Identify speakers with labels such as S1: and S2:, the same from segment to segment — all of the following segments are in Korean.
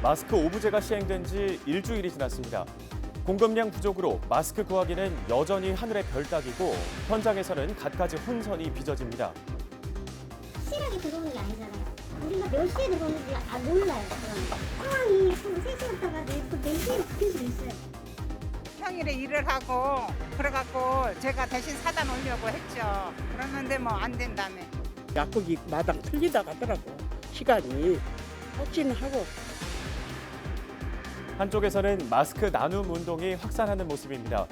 S1: 마스크 오부제가 시행된 지 일주일이 지났습니다. 공급량 부족으로 마스크 구하기는 여전히 하늘의 별 따기고 현장에서는 갖가지 혼선이 빚어집니다.
S2: 확실하게 들어오는 게 아니잖아요. 우리가 몇 시에 들어오는지 몰라요. 상황이 3시였다가 또 4시에 바뀔 수도 있어요.
S3: 평일에 일을 하고 그래갖고 제가 대신 사다 놓으려고 했죠. 그러는데 뭐 안 된다며.
S4: 약국이 마당 틀리다 가더라고. 시간이 확진하고.
S1: 한쪽에서는 마스크 나눔 운동이 확산하는 모습입니다.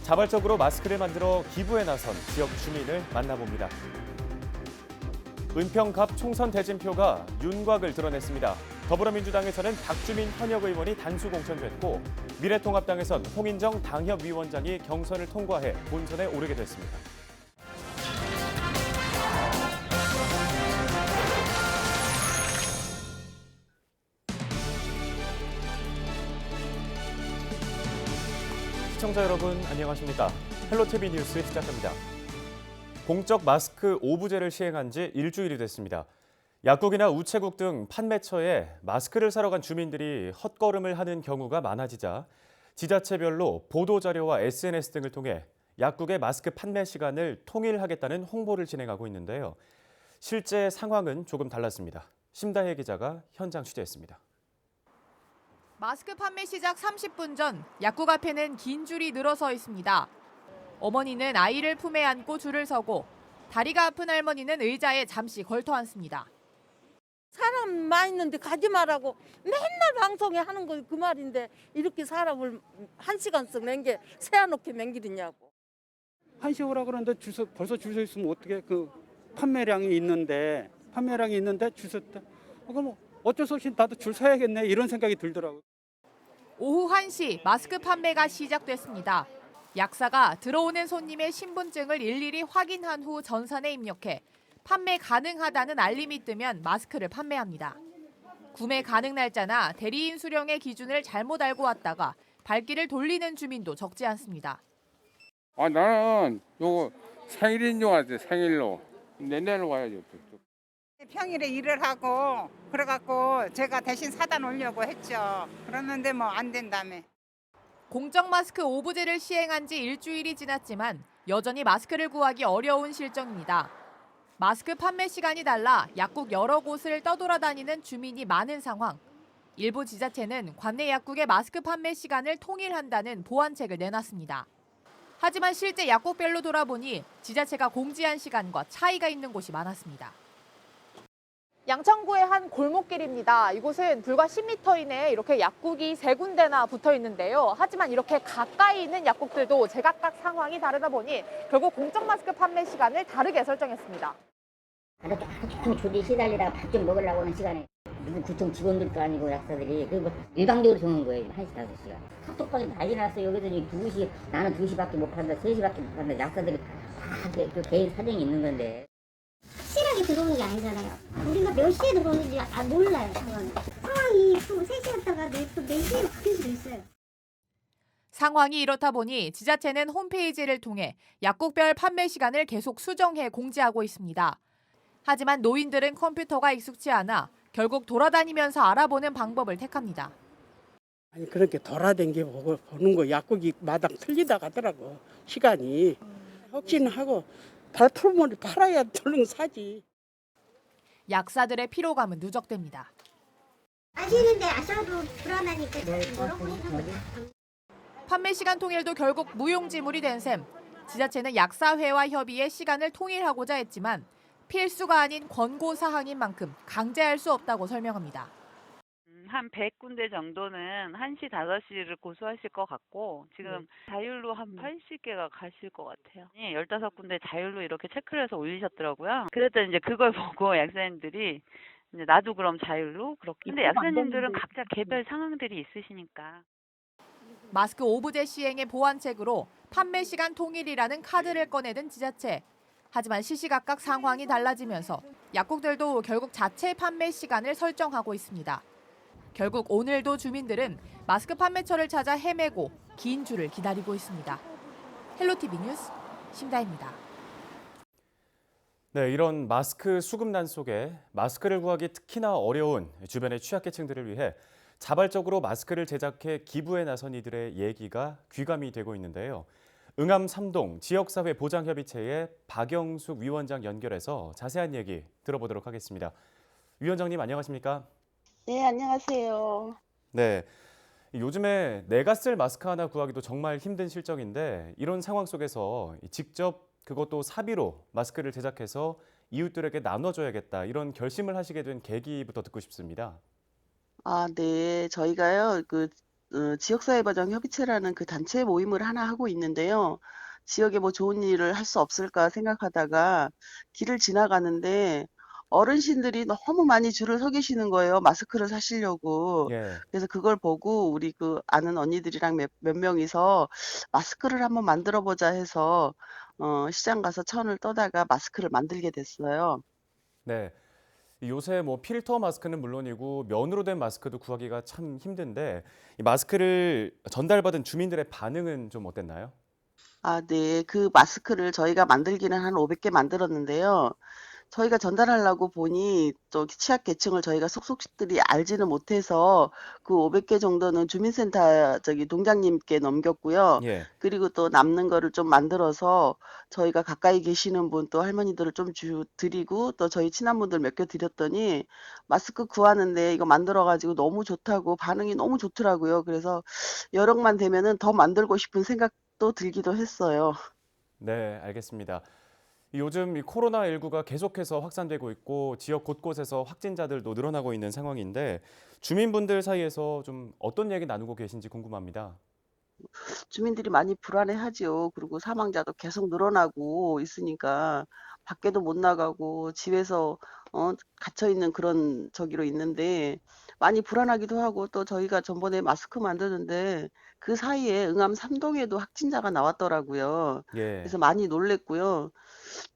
S1: 자발적으로 마스크를 만들어 기부에 나선 지역 주민을 만나봅니다. 은평갑 총선 대진표가 윤곽을 드러냈습니다. 더불어민주당에서는 박주민 현역 의원이 단수 공천됐고 미래통합당에선 홍인정 당협위원장이 경선을 통과해 본선에 오르게 됐습니다. 시청자 여러분 안녕하십니까? 헬로티비 뉴스 시작합니다. 공적 마스크 오부제를 시행한 지 일주일이 됐습니다. 약국이나 우체국 등 판매처에 마스크를 사러 간 주민들이 헛걸음을 하는 경우가 많아지자 지자체별로 보도자료와 SNS 등을 통해 약국의 마스크 판매 시간을 통일하겠다는 홍보를 진행하고 있는데요. 실제 상황은 조금 달랐습니다. 심다혜 기자가 현장 취재했습니다.
S5: 마스크 판매 시작 30분 전 약국 앞에는 긴 줄이 늘어서 있습니다. 어머니는 아이를 품에 안고 줄을 서고 다리가 아픈 할머니는 의자에 잠시 걸터 앉습니다.
S6: 사람 많이 있는데 가지 말라고 맨날 방송에 하는 거 그 말인데 이렇게 사람을 1시간씩 맹게 세워놓게 맹기느냐고.
S7: 1시에 오라 그러는데 벌써 줄 서 있으면 어떻게 판매량이 있는데 줄 섰다. 그럼 어쩔 수 없이 나도 줄 서야겠네 이런 생각이 들더라고요.
S5: 오후 1시 마스크 판매가 시작됐습니다. 약사가 들어오는 손님의 신분증을 일일이 확인한 후 전산에 입력해 판매 가능하다는 알림이 뜨면 마스크를 판매합니다. 구매 가능 날짜나 대리인 수령의 기준을 잘못 알고 왔다가 발길을 돌리는 주민도 적지 않습니다.
S8: 나는 요거 생일인 줄 알았지. 생일로 내내로 와야죠.
S3: 평일에 일을 하고 그래갖고 제가 대신 사다 놓으려고 했죠. 그러는데 뭐 안 된다며.
S5: 공적 마스크 오부제를 시행한 지 일주일이 지났지만 여전히 마스크를 구하기 어려운 실정입니다. 마스크 판매 시간이 달라 약국 여러 곳을 떠돌아다니는 주민이 많은 상황. 일부 지자체는 관내 약국의 마스크 판매 시간을 통일한다는 보완책을 내놨습니다. 하지만 실제 약국별로 돌아보니 지자체가 공지한 시간과 차이가 있는 곳이 많았습니다. 양천구의 한 골목길입니다. 이곳은 불과 10m 이내에 이렇게 약국이 3군데나 붙어 있는데요. 하지만 이렇게 가까이 있는 약국들도 제각각 상황이 다르다 보니 결국 공적 마스크 판매 시간을 다르게 설정했습니다.
S2: 이렇게 하루 조리에 시달리다가 밥 좀 먹으려고 하는 시간에 무슨 구청 직원들도 아니고 약사들이 그리고 일방적으로 정한 거예요. 1시, 5시간. 카톡방에 난리 났어요. 여기서 2시, 나는 2시밖에 못 판다, 3시밖에 못 판다. 약사들이 다 개인 사정이 있는 건데. 확실하게 들어오는 게 아니잖아요. 우리가 몇 시에 들어오는지 몰라요. 상황이 3시였다가 또 4시에 바뀔 수도 있어요.
S5: 상황이 이렇다 보니 지자체는 홈페이지를 통해 약국별 판매 시간을 계속 수정해 공지하고 있습니다. 하지만 노인들은 컴퓨터가 익숙치 않아 결국 돌아다니면서 알아보는 방법을 택합니다.
S4: 아니 그렇게 돌아다니게 보는 거 약국이 마당 틀리다 가더라고. 시간이 확진하고 발품을 팔아야 얼른 사지.
S5: 약사들의 피로감은 누적됩니다.
S2: 아시는데 아셔도 불안하니까 뭐라고 해서
S5: 판매 시간 통일도 결국 무용지물이 된 셈. 지자체는 약사회와 협의해 시간을 통일하고자 했지만 필수가 아닌 권고 사항인 만큼 강제할 수 없다고 설명합니다.
S9: 한 100군데 정도는 1시, 5시를 고수하실 것 같고 지금 자율로 한 80개가 가실 것 같아요. 15군데 자율로 이렇게 체크를 해서 올리셨더라고요. 그랬더니 이제 그걸 보고 약사님들이 이제 나도 그럼 자율로 그렇게. 근데 약사님들은 각자 개별 상황들이 있으시니까.
S5: 마스크 오부제 시행의 보완책으로 판매 시간 통일이라는 카드를 꺼내든 지자체. 하지만 시시각각 상황이 달라지면서 약국들도 결국 자체 판매 시간을 설정하고 있습니다. 결국 오늘도 주민들은 마스크 판매처를 찾아 헤매고 긴 줄을 기다리고 있습니다. 헬로티비 뉴스 심다입니다.
S1: 네, 이런 마스크 수급난 속에 마스크를 구하기 특히나 어려운 주변의 취약계층들을 위해 자발적으로 마스크를 제작해 기부에 나선 이들의 얘기가 귀감이 되고 있는데요. 응암 3동 지역사회 보장협의체의 박영숙 위원장 연결해서 자세한 얘기 들어보도록 하겠습니다. 위원장님 안녕하십니까?
S10: 네, 안녕하세요.
S1: 네. 요즘에 내가 쓸 마스크 하나 구하기도 정말 힘든 실정인데 이런 상황 속에서 직접 그것도 사비로 마스크를 제작해서 이웃들에게 나눠줘야겠다 이런 결심을 하시게 된 계기부터 듣고 싶습니다.
S10: 아, 네. 저희가요, 지역사회보장협의체라는 그 단체 모임을 하나 하고 있는데요. 지역에 뭐 좋은 일을 할 수 없을까 생각하다가 길을 지나가는데 어르신들이 너무 많이 줄을 서 계시는 거예요. 마스크를 사시려고.
S1: 예.
S10: 그래서 그걸 보고 우리 그 아는 언니들이랑 몇 명이서 마스크를 한번 만들어 보자 해서 시장 가서 천을 떠다가 마스크를 만들게 됐어요.
S1: 네. 요새 뭐 필터 마스크는 물론이고 면으로 된 마스크도 구하기가 참 힘든데 이 마스크를 전달받은 주민들의 반응은 좀 어땠나요?
S10: 아, 네. 그 마스크를 저희가 만들기는 한 500개 만들었는데요. 저희가 전달하려고 보니 또 취약계층을 저희가 속속들이 알지는 못해서 그 500개 정도는 주민센터 동장님께 넘겼고요.
S1: 예.
S10: 그리고 또 남는 거를 좀 만들어서 저희가 가까이 계시는 분 또 할머니들을 좀 드리고 또 저희 친한 분들 몇 개 드렸더니 마스크 구하는데 이거 만들어가지고 너무 좋다고 반응이 너무 좋더라고요. 그래서 여력만 되면은 더 만들고 싶은 생각도 들기도 했어요.
S1: 네, 알겠습니다. 요즘 이 코로나19가 계속해서 확산되고 있고 지역 곳곳에서 확진자들도 늘어나고 있는 상황인데 주민분들 사이에서 좀 어떤 얘기 나누고 계신지 궁금합니다.
S10: 주민들이 많이 불안해하지요. 그리고 사망자도 계속 늘어나고 있으니까 밖에도 못 나가고 집에서 갇혀 있는 그런 저기로 있는데 많이 불안하기도 하고 또 저희가 전번에 마스크 만드는데 그 사이에 응암 3동에도 확진자가 나왔더라고요.
S1: 예.
S10: 그래서 많이 놀랬고요.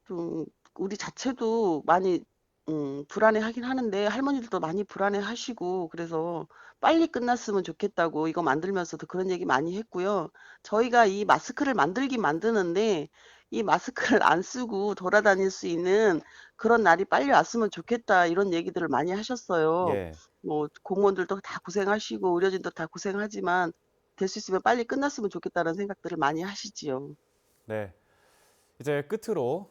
S10: 좀 우리 자체도 많이 불안해하긴 하는데 할머니들도 많이 불안해하시고 그래서 빨리 끝났으면 좋겠다고 이거 만들면서도 그런 얘기 많이 했고요. 저희가 이 마스크를 만들긴 만드는데 이 마스크를 안 쓰고 돌아다닐 수 있는 그런 날이 빨리 왔으면 좋겠다 이런 얘기들을 많이 하셨어요.
S1: 예.
S10: 뭐 공무원들도 다 고생하시고 의료진도 다 고생하지만 될 수 있으면 빨리 끝났으면 좋겠다는 생각들을 많이 하시지요.
S1: 네. 이제 끝으로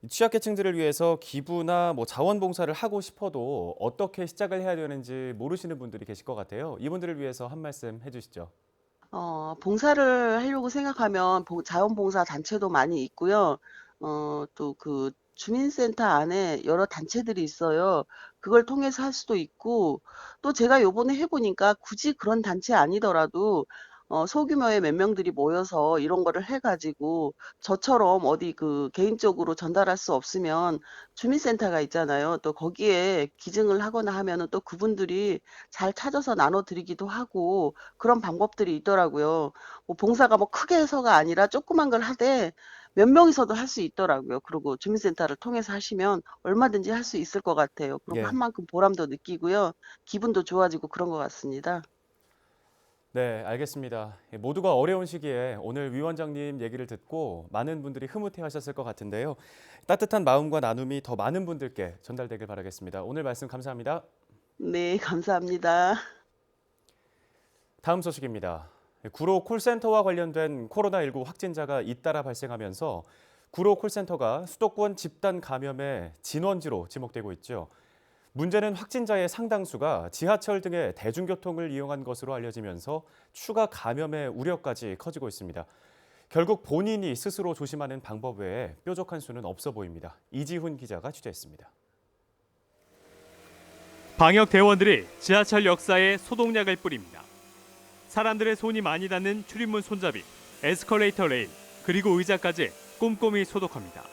S1: 취약계층들을 위해서 기부나 뭐 자원봉사를 하고 싶어도 어떻게 시작을 해야 되는지 모르시는 분들이 계실 것 같아요. 이분들을 위해서 한 말씀 해주시죠.
S10: 봉사를 하려고 생각하면 자원봉사 단체도 많이 있고요. 또 그 주민센터 안에 여러 단체들이 있어요. 그걸 통해서 할 수도 있고, 또 제가 요번에 해보니까 굳이 그런 단체 아니더라도 소규모의 몇 명들이 모여서 이런 거를 해가지고 저처럼 어디 그 개인적으로 전달할 수 없으면 주민센터가 있잖아요. 또 거기에 기증을 하거나 하면은 또 그분들이 잘 찾아서 나눠드리기도 하고 그런 방법들이 있더라고요. 뭐 봉사가 뭐 크게 해서가 아니라 조그만 걸 하되 몇 명이서도 할 수 있더라고요. 그리고 주민센터를 통해서 하시면 얼마든지 할 수 있을 것 같아요. 그리고
S1: 예.
S10: 한 만큼 보람도 느끼고요. 기분도 좋아지고 그런 것 같습니다.
S1: 네, 알겠습니다. 모두가 어려운 시기에 오늘 위원장님 얘기를 듣고 많은 분들이 흐뭇해하셨을 것 같은데요. 따뜻한 마음과 나눔이 더 많은 분들께 전달되길 바라겠습니다. 오늘 말씀 감사합니다.
S10: 네, 감사합니다.
S1: 다음 소식입니다. 구로 콜센터와 관련된 코로나19 확진자가 잇따라 발생하면서 구로 콜센터가 수도권 집단 감염의 진원지로 지목되고 있죠. 문제는 확진자의 상당수가 지하철 등의 대중교통을 이용한 것으로 알려지면서 추가 감염의 우려까지 커지고 있습니다. 결국 본인이 스스로 조심하는 방법 외에 뾰족한 수는 없어 보입니다. 이지훈 기자가 취재했습니다.
S11: 방역 대원들이 지하철 역사에 소독약을 뿌립니다. 사람들의 손이 많이 닿는 출입문 손잡이, 에스컬레이터 레일, 그리고 의자까지 꼼꼼히 소독합니다.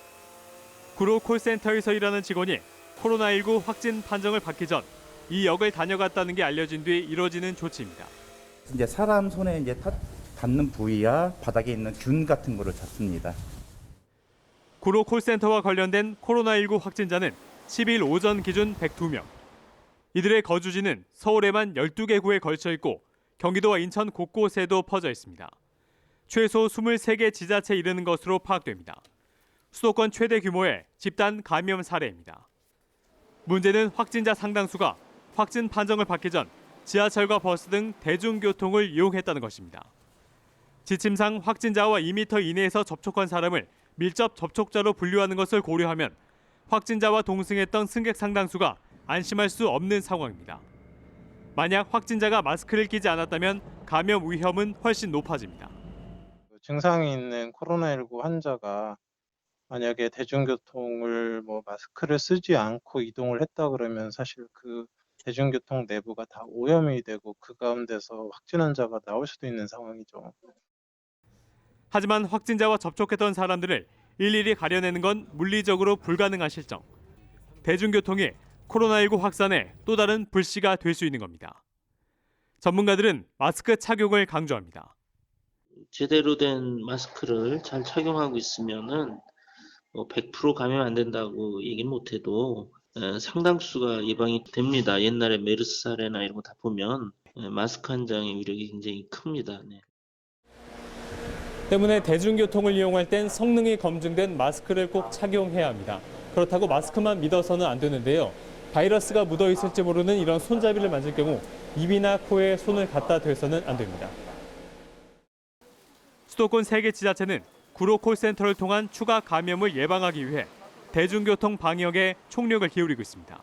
S11: 구로 콜센터에서 일하는 직원이 코로나19 확진 판정을 받기 전 이 역을 다녀갔다는 게 알려진 뒤 이뤄지는 조치입니다.
S12: 이제 사람 손에 이제 닿는 부위야 바닥에 있는 균 같은 거를 잡습니다.
S11: 구로 콜센터와 관련된 코로나19 확진자는 10일 오전 기준 102명. 이들의 거주지는 서울에만 12개 구에 걸쳐 있고 경기도와 인천 곳곳에도 퍼져 있습니다. 최소 23개 지자체에 이르는 것으로 파악됩니다. 수도권 최대 규모의 집단 감염 사례입니다. 문제는 확진자 상당수가 확진 판정을 받기 전 지하철과 버스 등 대중교통을 이용했다는 것입니다. 지침상 확진자와 2m 이내에서 접촉한 사람을 밀접 접촉자로 분류하는 것을 고려하면 확진자와 동승했던 승객 상당수가 안심할 수 없는 상황입니다. 만약 확진자가 마스크를 끼지 않았다면 감염 위험은 훨씬 높아집니다.
S13: 증상이 있는 코로나19 환자가 만약에 대중교통을 마스크를 쓰지 않고 이동을 했다 그러면 사실 그 대중교통 내부가 다 오염이 되고 그 가운데서 확진 환자가 나올 수도 있는 상황이죠.
S11: 하지만 확진자와 접촉했던 사람들을 일일이 가려내는 건 물리적으로 불가능한 실정. 대중교통이 코로나19 확산의 또 다른 불씨가 될 수 있는 겁니다. 전문가들은 마스크 착용을 강조합니다.
S14: 제대로 된 마스크를 잘 착용하고 있으면은 100% 감염 안 된다고 얘기는 못해도 상당수가 예방이 됩니다. 옛날에 메르스 사례나 이런 거 다 보면 마스크 한 장의 위력이 굉장히 큽니다. 네.
S11: 때문에 대중교통을 이용할 땐 성능이 검증된 마스크를 꼭 착용해야 합니다. 그렇다고 마스크만 믿어서는 안 되는데요. 바이러스가 묻어 있을지 모르는 이런 손잡이를 만질 경우 입이나 코에 손을 갖다 대서는 안 됩니다. 수도권 3개 지자체는 구로 콜센터를 통한 추가 감염을 예방하기 위해 대중교통 방역에 총력을 기울이고 있습니다.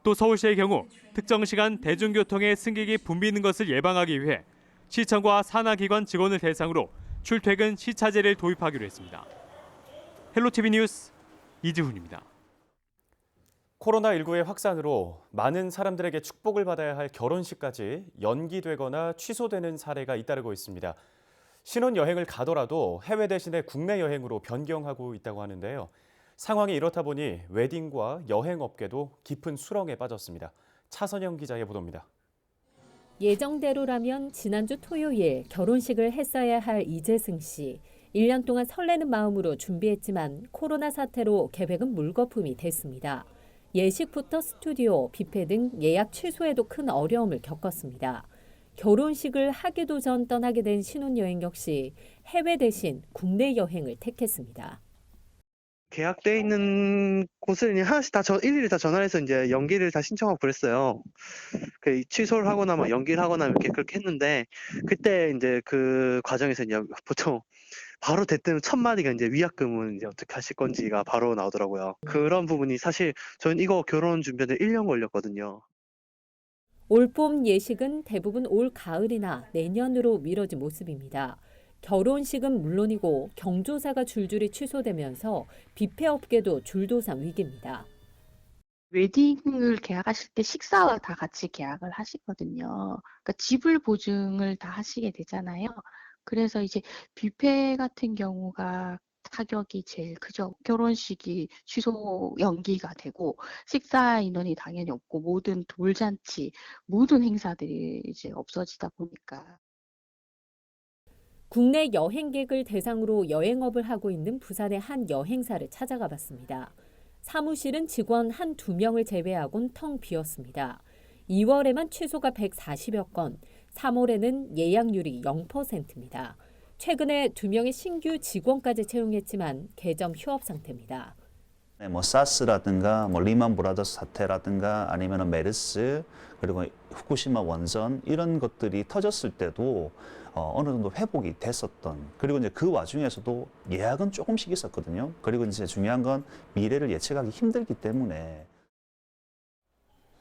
S11: 또 서울시의 경우 특정 시간 대중교통에 승객이 붐비는 것을 예방하기 위해 시청과 산하기관 직원을 대상으로 출퇴근 시차제를 도입하기로 했습니다. 헬로티비 뉴스 이지훈입니다.
S1: 코로나19의 확산으로 많은 사람들에게 축복을 받아야 할 결혼식까지 연기되거나 취소되는 사례가 잇따르고 있습니다. 신혼여행을 가더라도 해외 대신에 국내 여행으로 변경하고 있다고 하는데요. 상황이 이렇다 보니 웨딩과 여행업계도 깊은 수렁에 빠졌습니다. 차선영 기자의 보도입니다.
S15: 예정대로라면 지난주 토요일 결혼식을 했어야 할 이재승 씨. 1년 동안 설레는 마음으로 준비했지만 코로나 사태로 계획은 물거품이 됐습니다. 예식부터 스튜디오, 뷔페 등 예약 취소에도 큰 어려움을 겪었습니다. 결혼식을 하기도 전 떠나게 된 신혼여행 역시 해외 대신 국내 여행을 택했습니다.
S16: 계약돼 있는 곳을 하나씩 다 일일이 다 전화해서 이제 연기를 다 신청하고 그랬어요. 그 취소를 하거나 연기를 하거나 그렇게 했는데 그때 이제 그 과정에서 이제 보통 바로 대뜸 첫 마디가 이제 위약금은 이제 어떻게 하실 건지가 바로 나오더라고요. 그런 부분이 사실 저는 이거 결혼 준비하는데 1년 걸렸거든요.
S15: 올봄 예식은 대부분 올 가을이나 내년으로 미뤄진 모습입니다. 결혼식은 물론이고 경조사가 줄줄이 취소되면서 뷔페 업계도 줄도산 위기입니다.
S17: 웨딩을 계약하실 때 식사와 다 같이 계약을 하시거든요. 그러니까 지불 보증을 다 하시게 되잖아요. 그래서 이제 뷔페 같은 경우가 타격이 제일 크죠. 결혼식이 취소 연기가 되고 식사 인원이 당연히 없고 모든 돌잔치, 모든 행사들이 이제 없어지다 보니까.
S15: 국내 여행객을 대상으로 여행업을 하고 있는 부산의 한 여행사를 찾아가 봤습니다. 사무실은 직원 한두 명을 제외하곤 텅 비었습니다. 2월에만 취소가 140여 건, 3월에는 예약률이 0%입니다. 최근에 2명의 신규 직원까지 채용했지만 개점 휴업 상태입니다.
S18: 사스라든가 리만 브라더스 사태라든가 아니면 메르스 그리고 후쿠시마 원전 이런 것들이 터졌을 때도 어느 정도 회복이 됐었던, 그리고 이제 그 와중에서도 예약은 조금씩 있었거든요. 그리고 이제 중요한 건 미래를 예측하기 힘들기 때문에.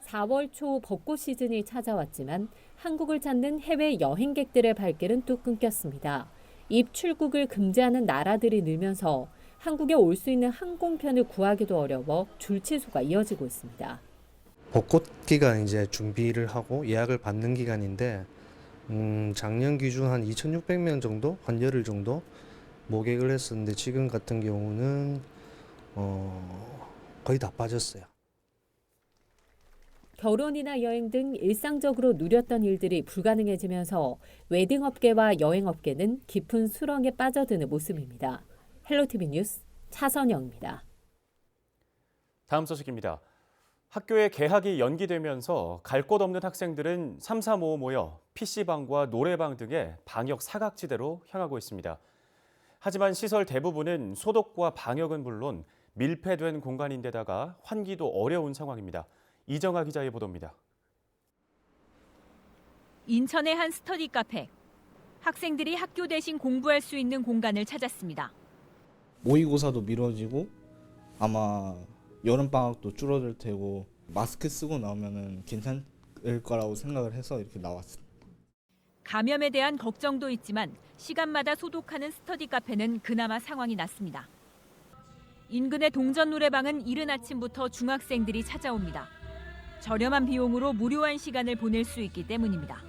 S15: 4월 초 벚꽃 시즌이 찾아왔지만 한국을 찾는 해외 여행객들의 발길은 또 끊겼습니다. 입출국을 금지하는 나라들이 늘면서 한국에 올 수 있는 항공편을 구하기도 어려워 줄 취소가 이어지고 있습니다.
S19: 벚꽃 기간 이제 준비를 하고 예약을 받는 기간인데 작년 기준 한 2,600명 정도, 한 열흘 정도 모객을 했었는데 지금 같은 경우는 거의 다 빠졌어요.
S15: 결혼이나 여행 등 일상적으로 누렸던 일들이 불가능해지면서 웨딩업계와 여행업계는 깊은 수렁에 빠져드는 모습입니다. 헬로티비 뉴스 차선영입니다.
S1: 다음 소식입니다. 학교의 개학이 연기되면서 갈 곳 없는 학생들은 삼삼오오 모여 PC방과 노래방 등의 방역 사각지대로 향하고 있습니다. 하지만 시설 대부분은 소독과 방역은 물론 밀폐된 공간인데다가 환기도 어려운 상황입니다. 이정아 기자의 보도입니다.
S20: 인천의 한 스터디 카페. 학생들이 학교 대신 공부할 수 있는 공간을 찾았습니다.
S21: 모의고사도 미뤄지고 아마 여름방학도 줄어들 테고 마스크 쓰고 나오면은 괜찮을 거라고 생각을 해서 이렇게 나왔습니다.
S20: 감염에 대한 걱정도 있지만 시간마다 소독하는 스터디 카페는 그나마 상황이 낫습니다. 인근의 동전 노래방은 이른 아침부터 중학생들이 찾아옵니다. 저렴한 비용으로 무료한 시간을 보낼 수 있기 때문입니다.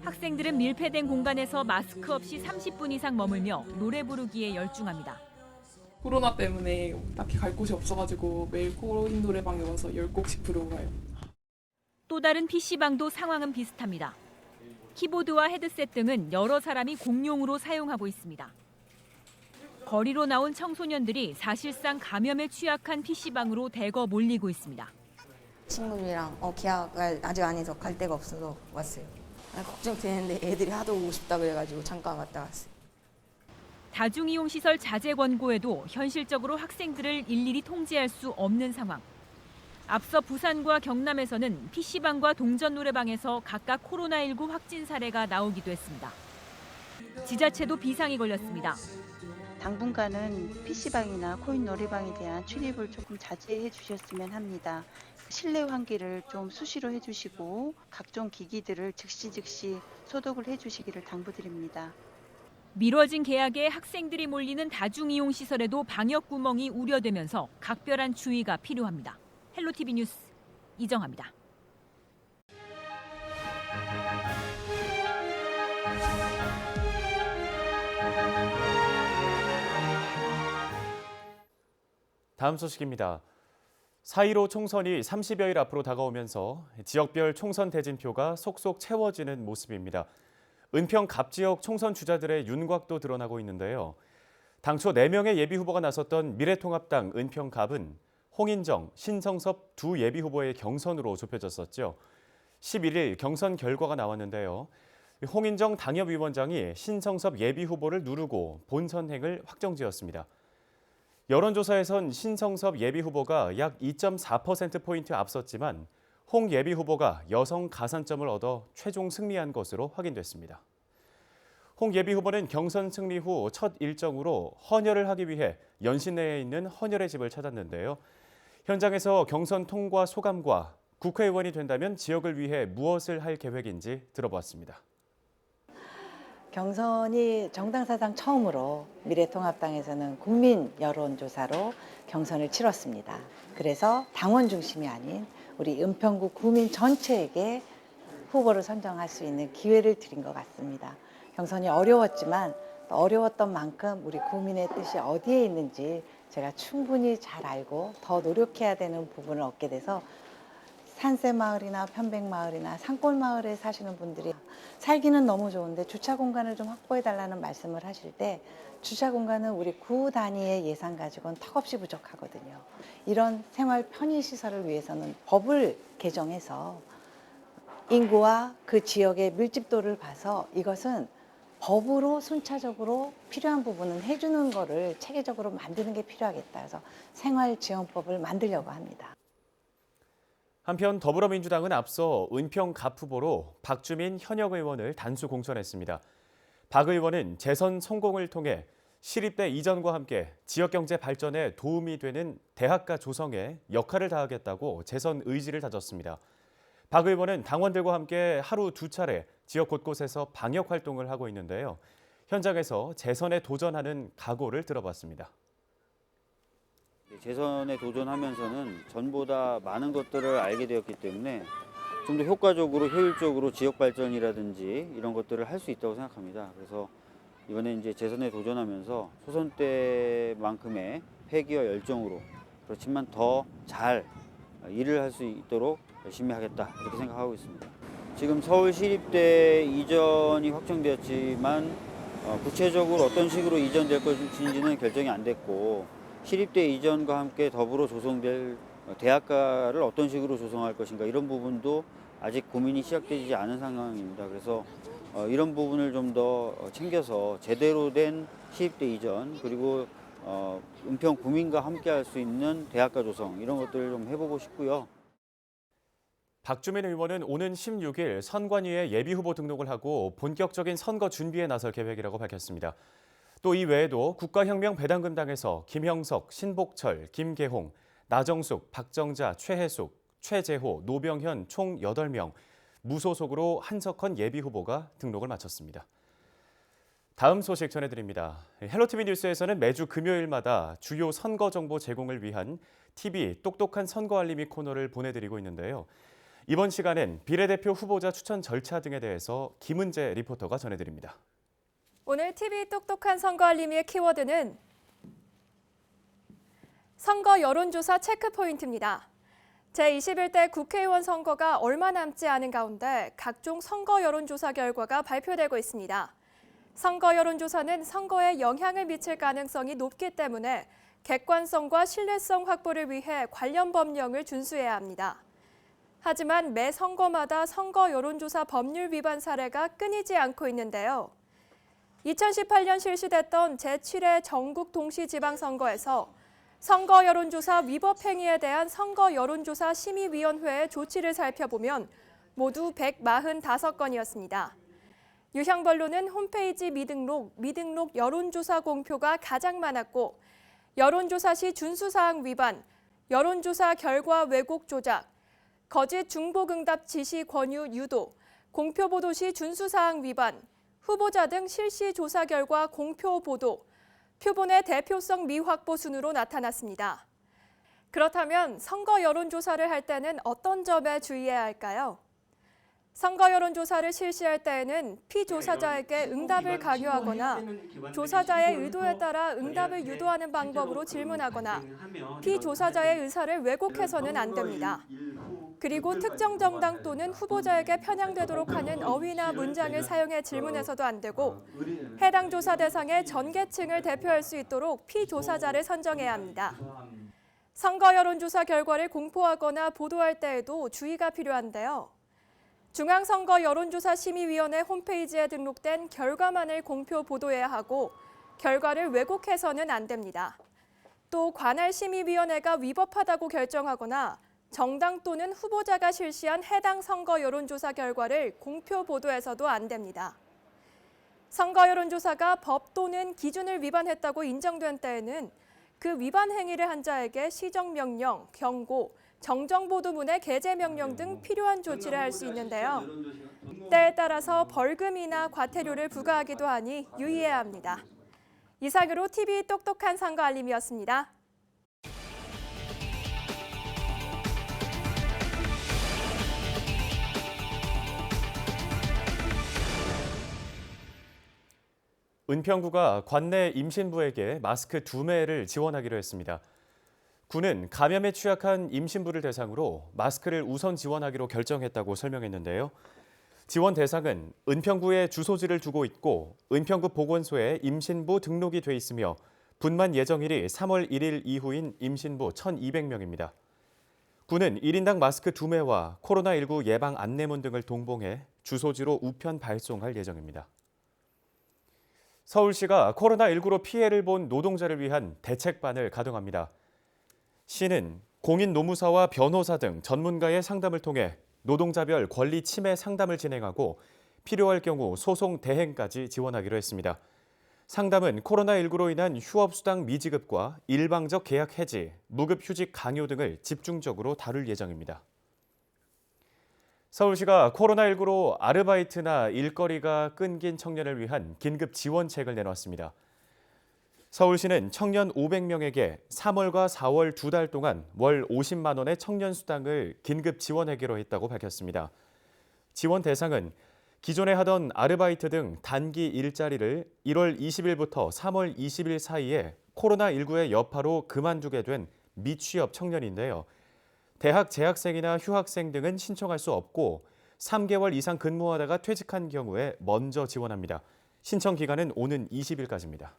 S20: 학생들은 밀폐된 공간에서 마스크 없이 30분 이상 머물며 노래 부르기에 열중합니다.
S22: 코로나 때문에 딱히 갈 곳이 없어가지고 매일 코인 노래방에 와서 10곡씩 부르고 가요.
S20: 또 다른 PC방도 상황은 비슷합니다. 키보드와 헤드셋 등은 여러 사람이 공용으로 사용하고 있습니다. 거리로 나온 청소년들이 사실상 감염에 취약한 PC방으로 대거 몰리고 있습니다.
S23: 친구들이랑 계약을 아직 안 해서 갈 데가 없어서 왔어요. 걱정되는데 애들이 하도 오고 싶다 그래가지고 잠깐 왔다 갔어요.
S20: 다중이용시설 자제 권고에도 현실적으로 학생들을 일일이 통제할 수 없는 상황. 앞서 부산과 경남에서는 PC방과 동전 노래방에서 각각 코로나19 확진 사례가 나오기도 했습니다. 지자체도 비상이 걸렸습니다.
S24: 당분간은 PC방이나 코인 놀이방에 대한 출입을 조금 자제해 주셨으면 합니다. 실내 환기를 좀 수시로 해주시고 각종 기기들을 즉시 소독을 해주시기를 당부드립니다.
S20: 미뤄진 계약에 학생들이 몰리는 다중이용시설에도 방역 구멍이 우려되면서 각별한 주의가 필요합니다. 헬로티비 뉴스 이정아입니다.
S1: 다음 소식입니다. 4.15 총선이 30여일 앞으로 다가오면서 지역별 총선 대진표가 속속 채워지는 모습입니다. 은평 갑 지역 총선 주자들의 윤곽도 드러나고 있는데요. 당초 4명의 예비후보가 나섰던 미래통합당 은평 갑은 홍인정, 신성섭 두 예비후보의 경선으로 좁혀졌었죠. 11일 경선 결과가 나왔는데요. 홍인정 당협위원장이 신성섭 예비후보를 누르고 본선행을 확정지었습니다. 여론조사에선 신성섭 예비후보가 약 2.4%포인트 앞섰지만 홍 예비후보가 여성 가산점을 얻어 최종 승리한 것으로 확인됐습니다. 홍 예비후보는 경선 승리 후 첫 일정으로 헌혈을 하기 위해 연신내에 있는 헌혈의 집을 찾았는데요. 현장에서 경선 통과 소감과 국회의원이 된다면 지역을 위해 무엇을 할 계획인지 들어보았습니다.
S25: 경선이 정당 사상 처음으로 미래통합당에서는 국민 여론조사로 경선을 치렀습니다. 그래서 당원 중심이 아닌 우리 은평구 구민 전체에게 후보를 선정할 수 있는 기회를 드린 것 같습니다. 경선이 어려웠지만 어려웠던 만큼 우리 구민의 뜻이 어디에 있는지 제가 충분히 잘 알고 더 노력해야 되는 부분을 얻게 돼서 산세마을이나 편백마을이나 산골마을에 사시는 분들이 살기는 너무 좋은데 주차 공간을 좀 확보해 달라는 말씀을 하실 때 주차 공간은 우리 구 단위의 예산 가지고는 턱없이 부족하거든요. 이런 생활 편의 시설을 위해서는 법을 개정해서 인구와 그 지역의 밀집도를 봐서 이것은 법으로 순차적으로 필요한 부분은 해주는 거를 체계적으로 만드는 게 필요하겠다. 그래서 생활지원법을 만들려고 합니다.
S1: 한편 더불어민주당은 앞서 은평 갑 후보로 박주민 현역 의원을 단수 공천했습니다. 박 의원은 재선 성공을 통해 시립대 이전과 함께 지역경제 발전에 도움이 되는 대학가 조성에 역할을 다하겠다고 재선 의지를 다졌습니다. 박 의원은 당원들과 함께 하루 2차례 지역 곳곳에서 방역 활동을 하고 있는데요. 현장에서 재선에 도전하는 각오를 들어봤습니다.
S26: 재선에 도전하면서는 전보다 많은 것들을 알게 되었기 때문에 좀 더 효과적으로 효율적으로 지역 발전이라든지 이런 것들을 할 수 있다고 생각합니다. 그래서 이번에 이제 재선에 도전하면서 소선 때만큼의 패기와 열정으로 그렇지만 더 잘 일을 할 수 있도록 열심히 하겠다 이렇게 생각하고 있습니다. 지금 서울시립대 이전이 확정되었지만 구체적으로 어떤 식으로 이전될 것인지는 결정이 안 됐고 시립대 이전과 함께 더불어 조성될 대학가를 어떤 식으로 조성할 것인가 이런 부분도 아직 고민이 시작되지 않은 상황입니다. 그래서 이런 부분을 좀 더 챙겨서 제대로 된 시립대 이전 그리고 은평 구민과 함께 할 수 있는 대학가 조성 이런 것들을 좀 해보고 싶고요.
S1: 박주민 의원은 오는 16일 선관위에 예비후보 등록을 하고 본격적인 선거 준비에 나설 계획이라고 밝혔습니다. 또 이 외에도 국가혁명배당금당에서 김형석, 신복철, 김계홍, 나정숙, 박정자, 최혜숙, 최재호, 노병현 총 8명, 무소속으로 한석헌 예비후보가 등록을 마쳤습니다. 다음 소식 전해드립니다. 헬로티비 뉴스에서는 매주 금요일마다 주요 선거 정보 제공을 위한 TV 똑똑한 선거 알림이 코너를 보내드리고 있는데요. 이번 시간엔 비례대표 후보자 추천 절차 등에 대해서 김은재 리포터가 전해드립니다.
S2: 오늘 TV 똑똑한 선거 알림이의 키워드는 선거 여론조사 체크포인트입니다. 제21대 국회의원 선거가 얼마 남지 않은 가운데 각종 선거 여론조사 결과가 발표되고 있습니다. 선거 여론조사는 선거에 영향을 미칠 가능성이 높기 때문에 객관성과 신뢰성 확보를 위해 관련 법령을 준수해야 합니다. 하지만 매 선거마다 선거 여론조사 법률 위반 사례가 끊이지 않고 있는데요. 2018년 실시됐던 제7회 전국 동시지방선거에서 선거 여론조사 위법 행위에 대한 선거 여론조사 심의위원회의 조치를 살펴보면 모두 145건이었습니다. 유형별로는 홈페이지 미등록 여론조사 공표가 가장 많았고 여론조사 시 준수사항 위반, 여론조사 결과 왜곡 조작, 거짓 중복응답 지시 권유 유도, 공표보도 시 준수사항 위반, 후보자 등 실시 조사 결과 공표 보도, 표본의 대표성 미확보 순으로 나타났습니다. 그렇다면 선거 여론조사를 할 때는 어떤 점에 주의해야 할까요? 선거 여론조사를 실시할 때에는 피조사자에게 응답을 강요하거나 조사자의 의도에 따라 응답을 유도하는 방법으로 질문하거나 피조사자의 의사를 왜곡해서는 안 됩니다. 그리고 특정 정당 또는 후보자에게 편향되도록 하는 어휘나 문장을 사용해 질문해서도 안 되고 해당 조사 대상의 전 계층을 대표할 수 있도록 피조사자를 선정해야 합니다. 선거 여론조사 결과를 공포하거나 보도할 때에도 주의가 필요한데요. 중앙선거 여론조사심의위원회 홈페이지에 등록된 결과만을 공표 보도해야 하고 결과를 왜곡해서는 안 됩니다. 또 관할 심의위원회가 위법하다고 결정하거나 정당 또는 후보자가 실시한 해당 선거 여론조사 결과를 공표 보도해서도 안 됩니다. 선거 여론조사가 법 또는 기준을 위반했다고 인정된 때에는 그 위반 행위를 한 자에게 시정명령, 경고, 정정보도문의 게재명령 등 필요한 조치를 할 수 있는데요. 때에 따라서 벌금이나 과태료를 부과하기도 하니 유의해야 합니다. 이상으로 TV 똑똑한 선거 알림이었습니다.
S1: 은평구가 관내 임신부에게 마스크 2매를 지원하기로 했습니다. 구는 감염에 취약한 임신부를 대상으로 마스크를 우선 지원하기로 결정했다고 설명했는데요. 지원 대상은 은평구에 주소지를 두고 있고 은평구 보건소에 임신부 등록이 돼 있으며 분만 예정일이 3월 1일 이후인 임신부 1,200명입니다. 구는 1인당 마스크 2매와 코로나19 예방 안내문 등을 동봉해 주소지로 우편 발송할 예정입니다. 서울시가 코로나19로 피해를 본 노동자를 위한 대책반을 가동합니다. 시는 공인노무사와 변호사 등 전문가의 상담을 통해 노동자별 권리 침해 상담을 진행하고 필요할 경우 소송 대행까지 지원하기로 했습니다. 상담은 코로나19로 인한 휴업수당 미지급과 일방적 계약 해지, 무급휴직 강요 등을 집중적으로 다룰 예정입니다. 서울시가 코로나19로 아르바이트나 일거리가 끊긴 청년을 위한 긴급 지원책을 내놨습니다. 서울시는 청년 500명에게 3월과 4월 2달 동안 월 50만 원의 청년 수당을 긴급 지원하기로 했다고 밝혔습니다. 지원 대상은 기존에 하던 아르바이트 등 단기 일자리를 1월 20일부터 3월 20일 사이에 코로나19의 여파로 그만두게 된 미취업 청년인데요. 대학 재학생이나 휴학생 등은 신청할 수 없고 3개월 이상 근무하다가 퇴직한 경우에 먼저 지원합니다. 신청 기간은 오는 20일까지입니다.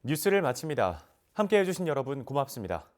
S1: 뉴스를 마칩니다. 함께해 주신 여러분 고맙습니다.